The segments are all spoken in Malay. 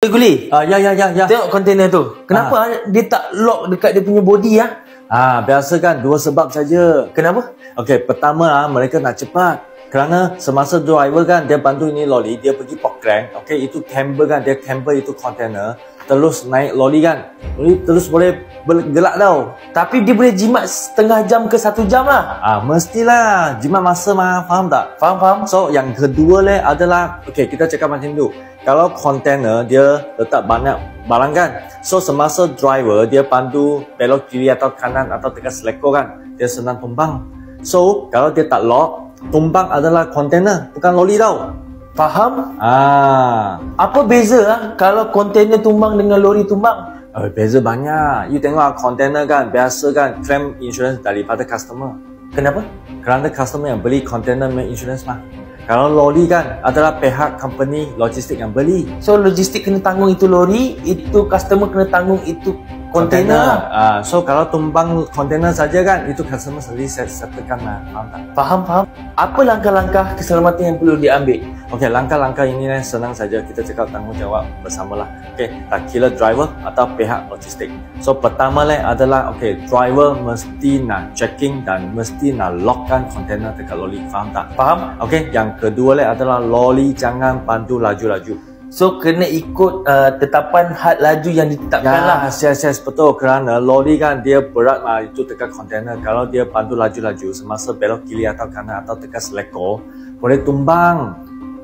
Guli. Ya. Tengok kontainer tu. Kenapa dia tak lock dekat dia punya body ya? Biasa kan dua sebab saja. Kenapa? Okey, pertama mereka nak cepat. Kerana semasa driver kan dia bantu ini lori, dia pergi port crank. Okey, itu camber kan, dia camber itu kontainer, terus naik lori kan. Lori terus boleh bergerak tau. Tapi dia boleh jimat setengah jam ke 1 jam lah. Mestilah jimat masa mah, faham tak? Faham. So yang kedua adalah, okey, kita cakap macam tu. Kalau kontainer dia letak banyak barang kan, so semasa driver dia pandu belok kiri atau kanan atau tekan selekor kan, dia senang tumbang. So kalau dia tak lock, tumbang adalah kontainer, bukan lori tau. Faham? Apa beza kalau kontainer tumbang dengan lori tumbang? Beza banyak. You tengok kontainer kan, biasa kan claim insurance daripada customer. Kenapa? Kerana customer yang beli kontainer main insurance mah. Kalau lori kan adalah pihak company logistik yang beli. So logistik kena tanggung itu lori, itu customer kena tanggung itu kontainer. So kalau tumbang kontainer saja kan, itu customer sendiri settlekan lah. Faham tak? Faham. Apa langkah-langkah keselamatan yang perlu diambil? Okey, langkah-langkah ini senang saja, kita cakap tanggungjawab bersamalah. Okey, tak kira driver atau pihak logistik. So pertama adalah driver mesti nak checking dan mesti nak lockkan kontainer dekat lori. Faham tak? Faham. Okey, yang kedua adalah lori jangan pandu laju-laju. So kena ikut tetapan had laju yang ditetapkan lah. Yes, betul. Kerana lori kan dia berat lah itu dekat kontainer. Kalau dia pandu laju-laju semasa belok kiri atau kanan atau dekat selekor, boleh tumbang.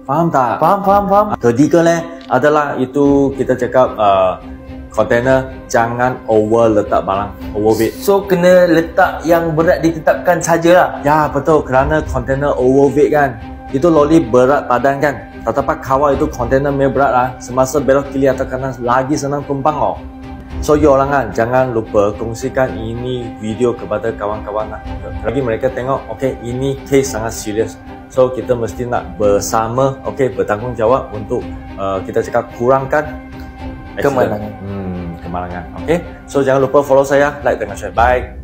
Faham tak? Faham. Ketiga adalah itu kita cakap kontainer jangan over letak barang, overweight. So kena letak yang berat ditetapkan sajalah. Ya, betul. Kerana kontainer overweight kan, itu lori berat badan kan. Tetapi kawal itu kontainer berat lah. Semasa belok kiri atau kanan lagi senang tumbang . So you orang kan jangan lupa kongsikan ini video kepada kawan-kawan lah. Lagi mereka tengok, ini case sangat serius. So kita mesti nak bersama, bertanggungjawab untuk kita cakap kurangkan kemalangan. So jangan lupa follow saya, like dan share. Bye.